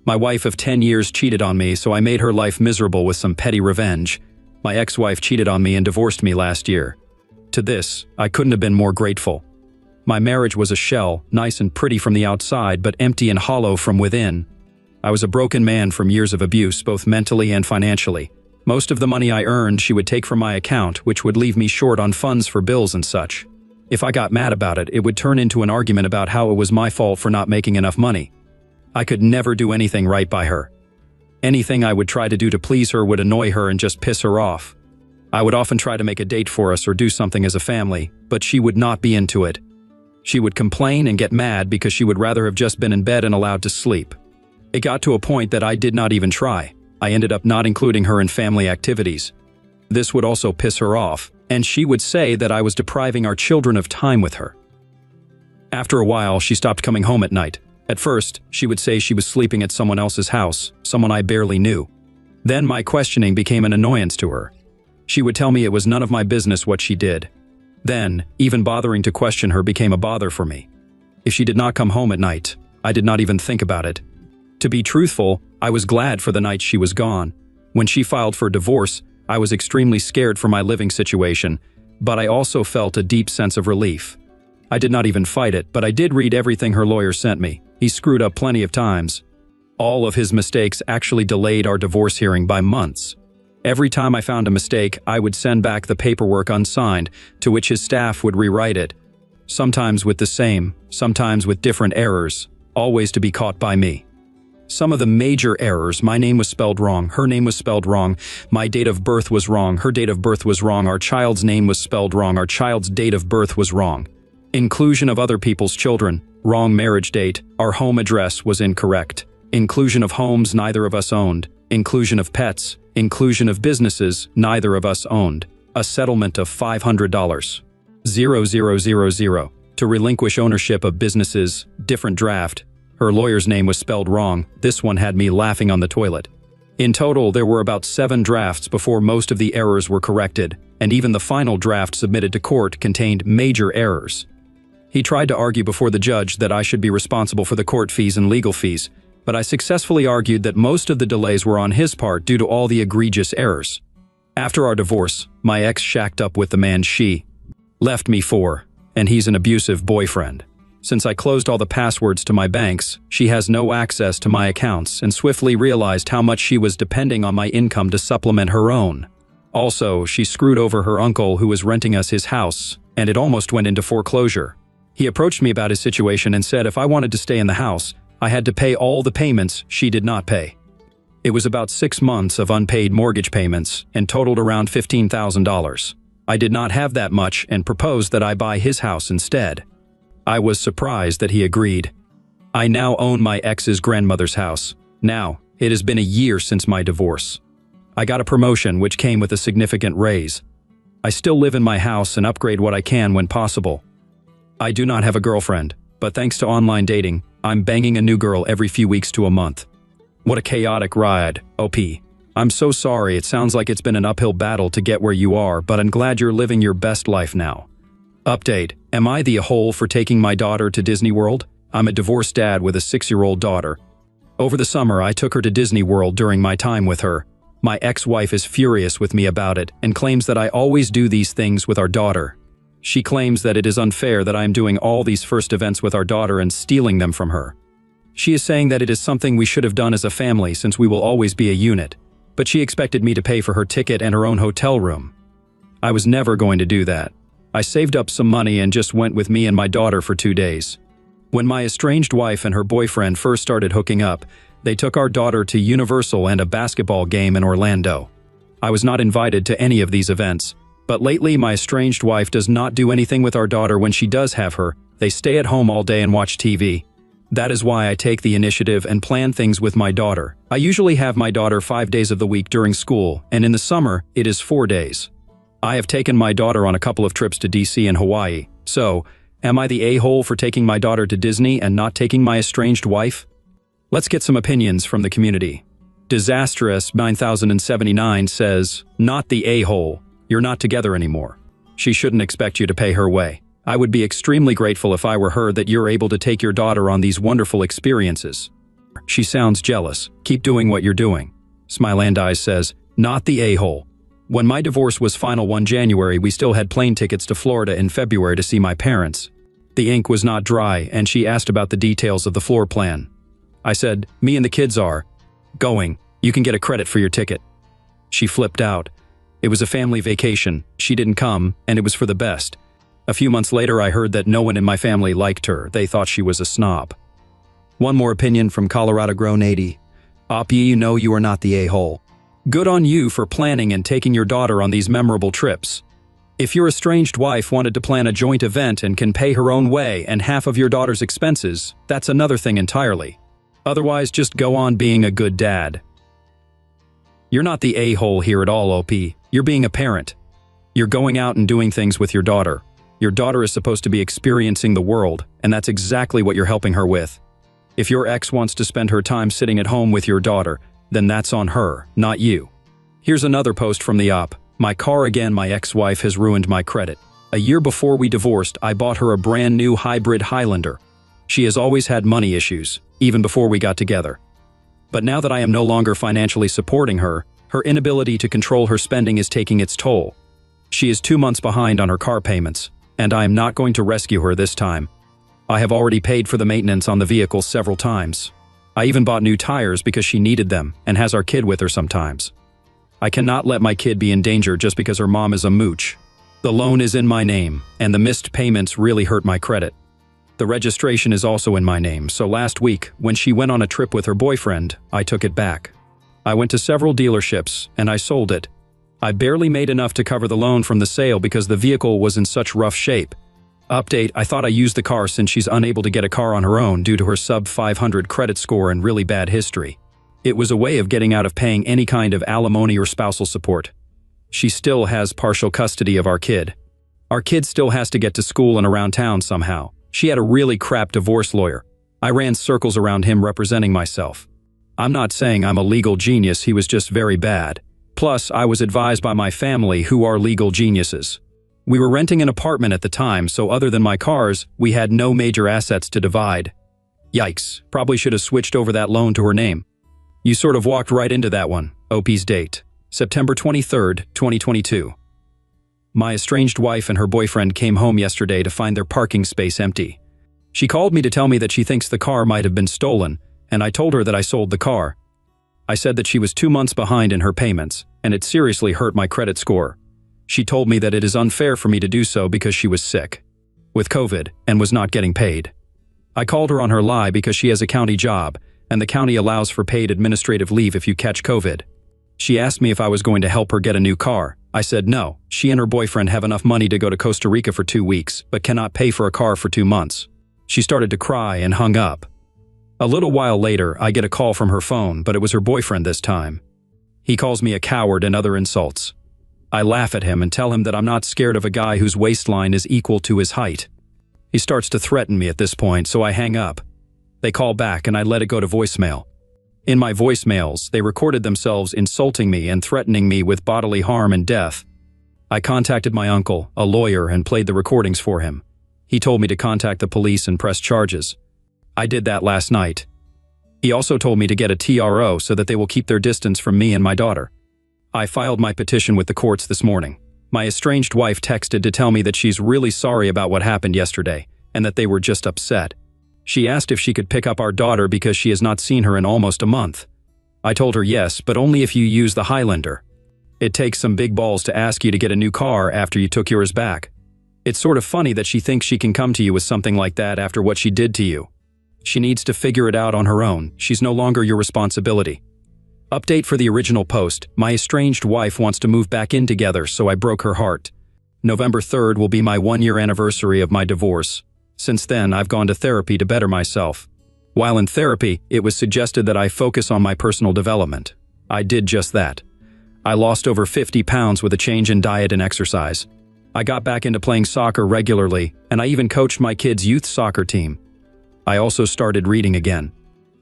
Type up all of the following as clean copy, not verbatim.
My wife of 10 years cheated on me, so I made her life miserable with some petty revenge. My ex-wife cheated on me and divorced me last year. To this, I couldn't have been more grateful. My marriage was a shell, nice and pretty from the outside, but empty and hollow from within. I was a broken man from years of abuse, both mentally and financially. Most of the money I earned she would take from my account, which would leave me short on funds for bills and such. If I got mad about it, it would turn into an argument about how it was my fault for not making enough money. I could never do anything right by her. Anything I would try to do to please her would annoy her and just piss her off. I would often try to make a date for us or do something as a family, but she would not be into it. She would complain and get mad because she would rather have just been in bed and allowed to sleep. It got to a point that I did not even try. I ended up not including her in family activities. This would also piss her off, and she would say that I was depriving our children of time with her. After a while, she stopped coming home at night. At first, she would say she was sleeping at someone else's house, someone I barely knew. Then my questioning became an annoyance to her. She would tell me it was none of my business what she did. Then, even bothering to question her became a bother for me. If she did not come home at night, I did not even think about it. To be truthful, I was glad for the night she was gone. When she filed for divorce, I was extremely scared for my living situation, but I also felt a deep sense of relief. I did not even fight it, but I did read everything her lawyer sent me. He screwed up plenty of times. All of his mistakes actually delayed our divorce hearing by months. Every time I found a mistake, I would send back the paperwork unsigned, to which his staff would rewrite it. Sometimes with the same, sometimes with different errors, always to be caught by me. Some of the major errors: my name was spelled wrong, her name was spelled wrong, my date of birth was wrong, her date of birth was wrong, our child's name was spelled wrong, our child's date of birth was wrong. Inclusion of other people's children, wrong marriage date, our home address was incorrect. Inclusion of homes neither of us owned. Inclusion of pets, inclusion of businesses neither of us owned. A settlement of $500. 0000. To relinquish ownership of businesses, different draft. Her lawyer's name was spelled wrong. This one had me laughing on the toilet. In total, there were about 7 drafts before most of the errors were corrected, and even the final draft submitted to court contained major errors. He tried to argue before the judge that I should be responsible for the court fees and legal fees, but I successfully argued that most of the delays were on his part due to all the egregious errors. After our divorce, my ex shacked up with the man she left me for, and he's an abusive boyfriend. Since I closed all the passwords to my banks, she has no access to my accounts and swiftly realized how much she was depending on my income to supplement her own. Also, she screwed over her uncle who was renting us his house, and it almost went into foreclosure. He approached me about his situation and said if I wanted to stay in the house, I had to pay all the payments she did not pay. It was about 6 months of unpaid mortgage payments and totaled around $15,000. I did not have that much and proposed that I buy his house instead. I was surprised that he agreed. I now own my ex's grandmother's house. Now, it has been a year since my divorce. I got a promotion which came with a significant raise. I still live in my house and upgrade what I can when possible. I do not have a girlfriend, but thanks to online dating, I'm banging a new girl every few weeks to a month. What a chaotic ride, OP. I'm so sorry, it sounds like it's been an uphill battle to get where you are, but I'm glad you're living your best life now. Update: am I the a-hole for taking my daughter to Disney World? I'm a divorced dad with a 6-year-old daughter. Over the summer, I took her to Disney World during my time with her. My ex-wife is furious with me about it and claims that I always do these things with our daughter. She claims that it is unfair that I am doing all these first events with our daughter and stealing them from her. She is saying that it is something we should have done as a family since we will always be a unit, but she expected me to pay for her ticket and her own hotel room. I was never going to do that. I saved up some money and just went with me and my daughter for 2 days. When my estranged wife and her boyfriend first started hooking up, they took our daughter to Universal and a basketball game in Orlando. I was not invited to any of these events, but lately my estranged wife does not do anything with our daughter when she does have her. They stay at home all day and watch TV. That is why I take the initiative and plan things with my daughter. I usually have my daughter 5 days of the week during school, and in the summer, it is 4 days. I have taken my daughter on a couple of trips to DC and Hawaii. So, am I the a-hole for taking my daughter to Disney and not taking my estranged wife? Let's get some opinions from the community. Disastrous 9079 says, not the a-hole. You're not together anymore. She shouldn't expect you to pay her way. I would be extremely grateful if I were her that you're able to take your daughter on these wonderful experiences. She sounds jealous. Keep doing what you're doing. Smile and Eyes says, not the a-hole. When my divorce was final one January, we still had plane tickets to Florida in February to see my parents. The ink was not dry, and she asked about the details of the floor plan. I said, me and the kids are going. You can get a credit for your ticket. She flipped out. It was a family vacation. She didn't come, and it was for the best. A few months later, I heard that no one in my family liked her. They thought she was a snob. One more opinion from Colorado Grown 80. Oppie, you know you are not the a-hole. Good on you for planning and taking your daughter on these memorable trips. If your estranged wife wanted to plan a joint event and can pay her own way and half of your daughter's expenses, that's another thing entirely. Otherwise, just go on being a good dad. You're not the a-hole here at all, OP. You're being a parent. You're going out and doing things with your daughter. Your daughter is supposed to be experiencing the world, and that's exactly what you're helping her with. If your ex wants to spend her time sitting at home with your daughter, then that's on her, not you. Here's another post from the op. My car again, my ex-wife has ruined my credit. A year before we divorced, I bought her a brand new hybrid Highlander. She has always had money issues, even before we got together. But now that I am no longer financially supporting her, her inability to control her spending is taking its toll. She is 2 months behind on her car payments, and I am not going to rescue her this time. I have already paid for the maintenance on the vehicle several times. I even bought new tires because she needed them and has our kid with her sometimes. I cannot let my kid be in danger just because her mom is a mooch. The loan is in my name, and the missed payments really hurt my credit. The registration is also in my name, so last week, when she went on a trip with her boyfriend, I took it back. I went to several dealerships, and I sold it. I barely made enough to cover the loan from the sale because the vehicle was in such rough shape. Update, I thought I used the car since she's unable to get a car on her own due to her sub-500 credit score and really bad history. It was a way of getting out of paying any kind of alimony or spousal support. She still has partial custody of our kid. Our kid still has to get to school and around town somehow. She had a really crap divorce lawyer. I ran circles around him representing myself. I'm not saying I'm a legal genius, he was just very bad. Plus, I was advised by my family who are legal geniuses. We were renting an apartment at the time, so other than my cars, we had no major assets to divide. Yikes, probably should have switched over that loan to her name. You sort of walked right into that one. OP's date, September 23rd, 2022. My estranged wife and her boyfriend came home yesterday to find their parking space empty. She called me to tell me that she thinks the car might have been stolen, and I told her that I sold the car. I said that she was 2 months behind in her payments, and it seriously hurt my credit score. She told me that it is unfair for me to do so because she was sick with COVID and was not getting paid. I called her on her lie because she has a county job, and the county allows for paid administrative leave if you catch COVID. She asked me if I was going to help her get a new car. I said no. She and her boyfriend have enough money to go to Costa Rica for 2 weeks, but cannot pay for a car for 2 months. She started to cry and hung up. A little while later, I get a call from her phone, but it was her boyfriend this time. He calls me a coward and other insults. I laugh at him and tell him that I'm not scared of a guy whose waistline is equal to his height. He starts to threaten me at this point, so I hang up. They call back and I let it go to voicemail. In my voicemails, they recorded themselves insulting me and threatening me with bodily harm and death. I contacted my uncle, a lawyer, and played the recordings for him. He told me to contact the police and press charges. I did that last night. He also told me to get a TRO so that they will keep their distance from me and my daughter. I filed my petition with the courts this morning. My estranged wife texted to tell me that she's really sorry about what happened yesterday and that they were just upset. She asked if she could pick up our daughter because she has not seen her in almost a month. I told her yes, but only if you use the Highlander. It takes some big balls to ask you to get a new car after you took yours back. It's sort of funny that she thinks she can come to you with something like that after what she did to you. She needs to figure it out on her own. She's no longer your responsibility. Update for the original post. My estranged wife wants to move back in together, so I broke her heart. November 3rd will be my 1-year anniversary of my divorce. Since then, I've gone to therapy to better myself. While in therapy, it was suggested that I focus on my personal development. I did just that. I lost over 50 pounds with a change in diet and exercise. I got back into playing soccer regularly, and I even coached my kids' youth soccer team. I also started reading again.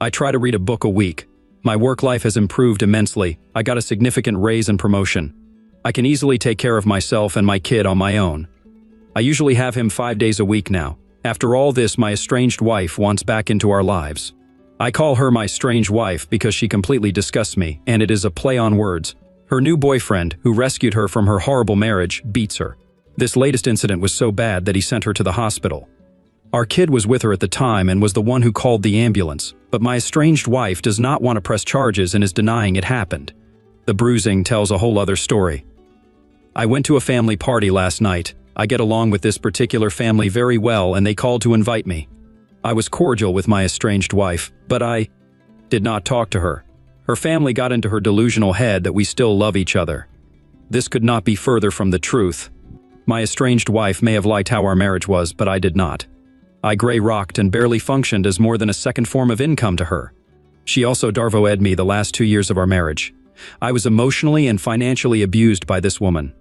I try to read a book a week. My work life has improved immensely. I got a significant raise and promotion. I can easily take care of myself and my kid on my own. I usually have him 5 days a week now. After all this, my estranged wife wants back into our lives. I call her my strange wife because she completely disgusts me, and it is a play on words. Her new boyfriend, who rescued her from her horrible marriage, beats her. This latest incident was so bad that he sent her to the hospital. Our kid was with her at the time and was the one who called the ambulance, but my estranged wife does not want to press charges and is denying it happened. The bruising tells a whole other story. I went to a family party last night. I get along with this particular family very well and they called to invite me. I was cordial with my estranged wife, but I did not talk to her. Her family got into her delusional head that we still love each other. This could not be further from the truth. My estranged wife may have liked how our marriage was, but I did not. I gray-rocked and barely functioned as more than a second form of income to her. She also darvo-ed me the last 2 years of our marriage. I was emotionally and financially abused by this woman.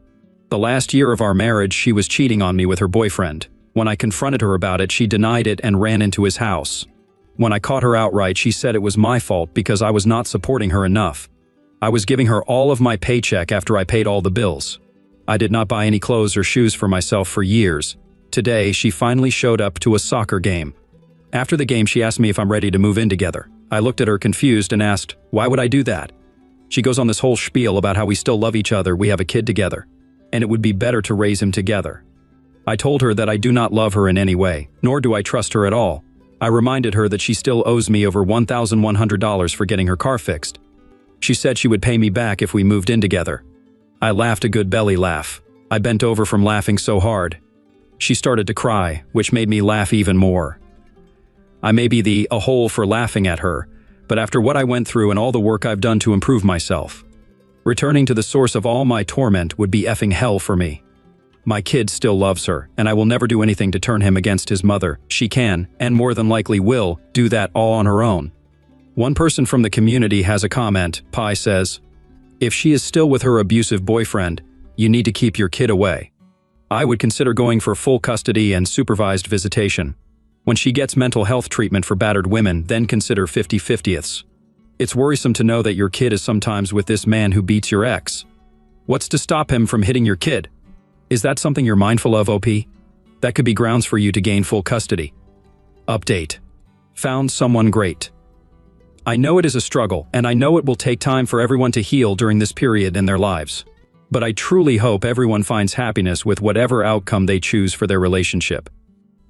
The last year of our marriage, she was cheating on me with her boyfriend. When I confronted her about it, she denied it and ran into his house. When I caught her outright, she said it was my fault because I was not supporting her enough. I was giving her all of my paycheck after I paid all the bills. I did not buy any clothes or shoes for myself for years. Today, she finally showed up to a soccer game. After the game, she asked me if I'm ready to move in together. I looked at her confused and asked, why would I do that? She goes on this whole spiel about how we still love each other, we have a kid together, and it would be better to raise him together. I told her that I do not love her in any way, nor do I trust her at all. I reminded her that she still owes me over $1,100 for getting her car fixed. She said she would pay me back if we moved in together. I laughed a good belly laugh. I bent over from laughing so hard. She started to cry, which made me laugh even more. I may be the a-hole for laughing at her, but after what I went through and all the work I've done to improve myself, returning to the source of all my torment would be effing hell for me. My kid still loves her, and I will never do anything to turn him against his mother. She can, and more than likely will, do that all on her own. One person from the community has a comment. Pi says, if she is still with her abusive boyfriend, you need to keep your kid away. I would consider going for full custody and supervised visitation. When she gets mental health treatment for battered women, then consider 50-50ths. It's worrisome to know that your kid is sometimes with this man who beats your ex. What's to stop him from hitting your kid? Is that something you're mindful of, OP? That could be grounds for you to gain full custody. Update. Found someone great. I know it is a struggle, and I know it will take time for everyone to heal during this period in their lives. But I truly hope everyone finds happiness with whatever outcome they choose for their relationship.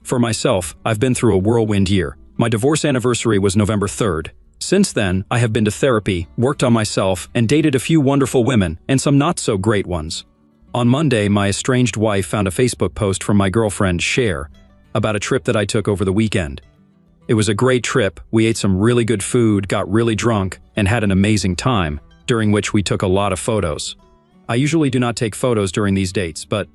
For myself, I've been through a whirlwind year. My divorce anniversary was November 3rd. Since then, I have been to therapy, worked on myself, and dated a few wonderful women and some not-so-great ones. On Monday, my estranged wife found a Facebook post from my girlfriend, Cher, about a trip that I took over the weekend. It was a great trip. We ate some really good food, got really drunk, and had an amazing time, during which we took a lot of photos. I usually do not take photos during these dates, but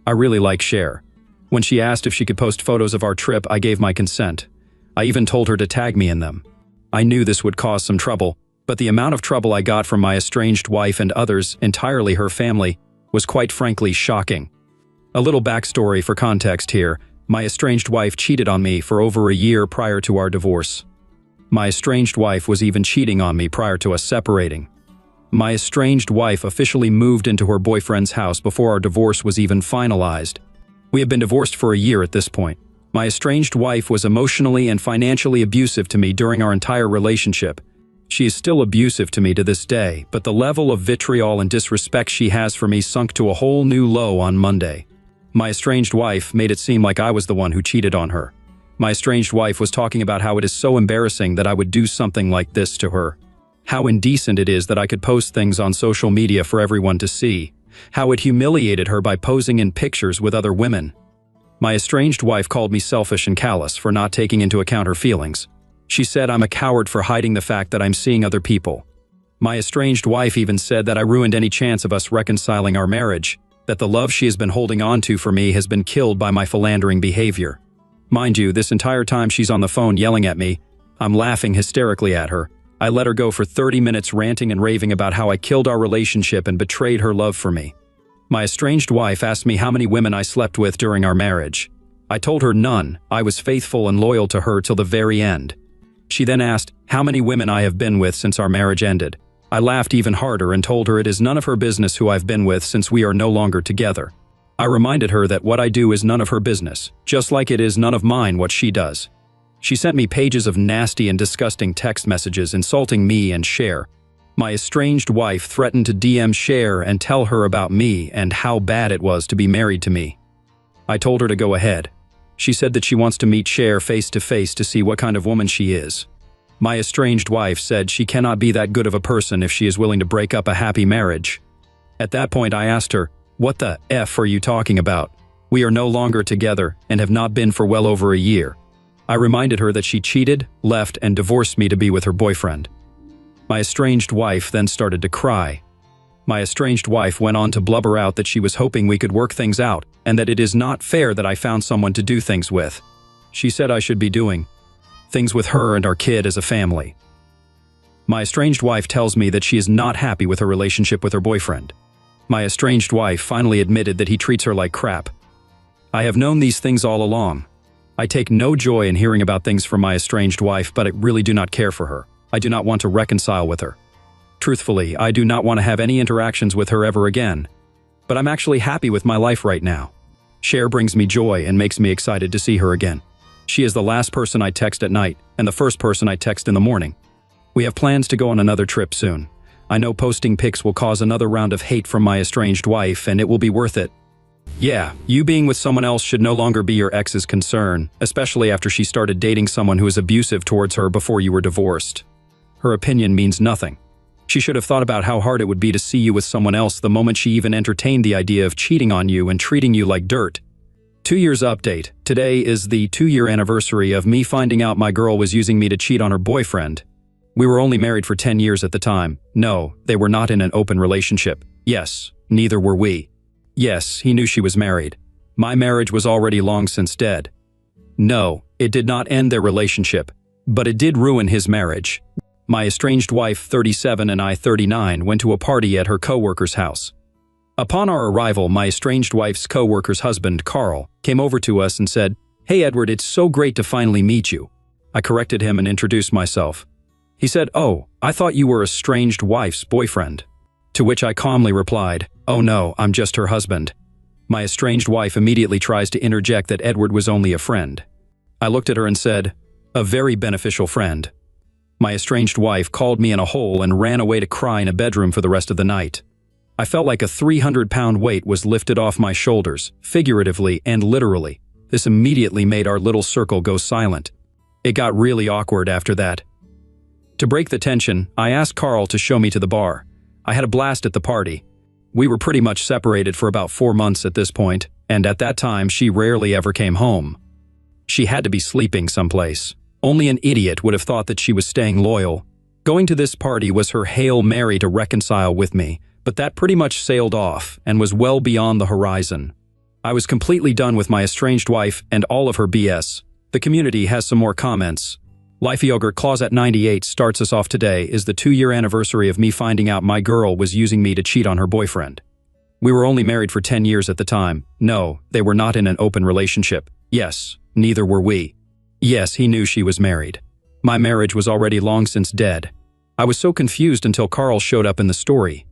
I really like Cher. When she asked if she could post photos of our trip, I gave my consent. I even told her to tag me in them. I knew this would cause some trouble, but the amount of trouble I got from my estranged wife and others, entirely her family, was quite frankly shocking. A little backstory for context here. My estranged wife cheated on me for over a year prior to our divorce. My estranged wife was even cheating on me prior to us separating. My estranged wife officially moved into her boyfriend's house before our divorce was even finalized. We have been divorced for a year at this point. My estranged wife was emotionally and financially abusive to me during our entire relationship. She is still abusive to me to this day, but the level of vitriol and disrespect she has for me sunk to a whole new low on Monday. My estranged wife made it seem like I was the one who cheated on her. My estranged wife was talking about how it is so embarrassing that I would do something like this to her. How indecent it is that I could post things on social media for everyone to see. How it humiliated her by posing in pictures with other women. My estranged wife called me selfish and callous for not taking into account her feelings. She said I'm a coward for hiding the fact that I'm seeing other people. My estranged wife even said that I ruined any chance of us reconciling our marriage, that the love she has been holding on to for me has been killed by my philandering behavior. Mind you, this entire time she's on the phone yelling at me, I'm laughing hysterically at her. I let her go for 30 minutes ranting and raving about how I killed our relationship and betrayed her love for me. My estranged wife asked me how many women I slept with during our marriage. I told her none. I was faithful and loyal to her till the very end. She then asked how many women I have been with since our marriage ended. I laughed even harder and told her it is none of her business who I've been with since we are no longer together. I reminded her that what I do is none of her business, just like it is none of mine what she does. She sent me pages of nasty and disgusting text messages insulting me and Cher. My estranged wife threatened to DM Cher and tell her about me and how bad it was to be married to me. I told her to go ahead. She said that she wants to meet Cher face to face to see what kind of woman she is. My estranged wife said she cannot be that good of a person if she is willing to break up a happy marriage. At that point, I asked her, "What the F are you talking about? We are no longer together and have not been for well over a year." I reminded her that she cheated, left, and divorced me to be with her boyfriend. My estranged wife then started to cry. My estranged wife went on to blubber out that she was hoping we could work things out and that it is not fair that I found someone to do things with. She said I should be doing things with her and our kid as a family. My estranged wife tells me that she is not happy with her relationship with her boyfriend. My estranged wife finally admitted that he treats her like crap. I have known these things all along. I take no joy in hearing about things from my estranged wife, but I really do not care for her. I do not want to reconcile with her. Truthfully, I do not want to have any interactions with her ever again. But I'm actually happy with my life right now. Cher brings me joy and makes me excited to see her again. She is the last person I text at night and the first person I text in the morning. We have plans to go on another trip soon. I know posting pics will cause another round of hate from my estranged wife, and it will be worth it. Yeah, you being with someone else should no longer be your ex's concern, especially after she started dating someone who is abusive towards her before you were divorced. Her opinion means nothing. She should have thought about how hard it would be to see you with someone else the moment she even entertained the idea of cheating on you and treating you like dirt. 2 years update. Today is the 2-year anniversary of me finding out my girl was using me to cheat on her boyfriend. We were only married for 10 years at the time. No, they were not in an open relationship. Yes, neither were we. Yes, he knew she was married. My marriage was already long since dead. No, it did not end their relationship, but it did ruin his marriage. My estranged wife, 37, and I, 39, went to a party at her co-worker's house. Upon our arrival, my estranged wife's co-worker's husband, Carl, came over to us and said, "Hey Edward, it's so great to finally meet you." I corrected him and introduced myself. He said, "Oh, I thought you were estranged wife's boyfriend." To which I calmly replied, "Oh no, I'm just her husband." My estranged wife immediately tries to interject that Edward was only a friend. I looked at her and said, "A very beneficial friend." My estranged wife called me in a hole and ran away to cry in a bedroom for the rest of the night. I felt like a 300-pound weight was lifted off my shoulders, figuratively and literally. This immediately made our little circle go silent. It got really awkward after that. To break the tension, I asked Carl to show me to the bar. I had a blast at the party. We were pretty much separated for about 4 months at this point, and at that time she rarely ever came home. She had to be sleeping someplace. Only an idiot would have thought that she was staying loyal. Going to this party was her Hail Mary to reconcile with me, but that pretty much sailed off and was well beyond the horizon. I was completely done with my estranged wife and all of her BS. The community has some more comments. Life Yogurt Closet 98 starts us off. Today is the 2-year anniversary of me finding out my girl was using me to cheat on her boyfriend. We were only married for 10 years at the time. No, they were not in an open relationship. Yes, neither were we. Yes, he knew she was married. My marriage was already long since dead. I was so confused until Carl showed up in the story.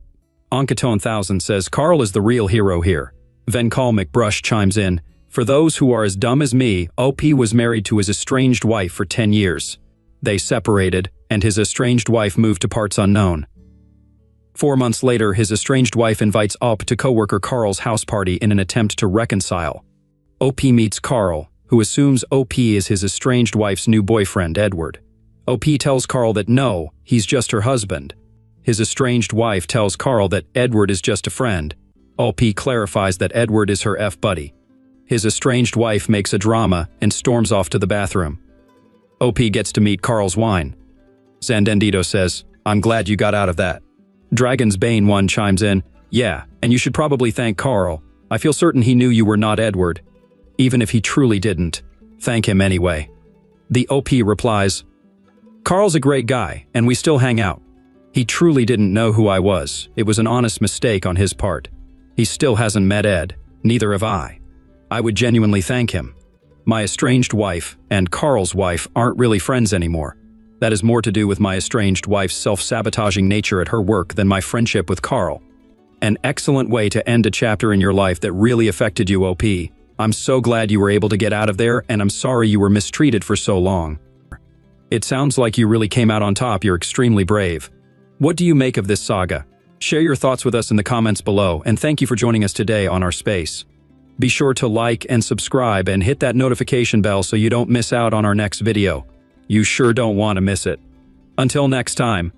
Onkatone 1000 says, "Carl is the real hero here." Venkal McBrush chimes in, "For those who are as dumb as me, OP was married to his estranged wife for 10 years. They separated, and his estranged wife moved to parts unknown. 4 months later, his estranged wife invites OP to coworker Carl's house party in an attempt to reconcile. OP meets Carl, who assumes OP is his estranged wife's new boyfriend, Edward. OP tells Carl that no, he's just her husband. His estranged wife tells Carl that Edward is just a friend. OP clarifies that Edward is her F-buddy. His estranged wife makes a drama and storms off to the bathroom. OP gets to meet Carl's wine. Zandendito says, "I'm glad you got out of that." Dragon's Bane 1 chimes in, "Yeah, and you should probably thank Carl. I feel certain he knew you were not Edward. Even if he truly didn't, thank him anyway." The OP replies, "Carl's a great guy, and we still hang out. He truly didn't know who I was. It was an honest mistake on his part. He still hasn't met Ed, neither have I. I would genuinely thank him. My estranged wife and Carl's wife aren't really friends anymore. That is more to do with my estranged wife's self-sabotaging nature at her work than my friendship with Carl. An excellent way to end a chapter in your life that really affected you, OP. I'm so glad you were able to get out of there, and I'm sorry you were mistreated for so long. It sounds like you really came out on top. You're extremely brave. What do you make of this saga? Share your thoughts with us in the comments below, and thank you for joining us today on our space. Be sure to like and subscribe and hit that notification bell so you don't miss out on our next video. You sure don't want to miss it. Until next time.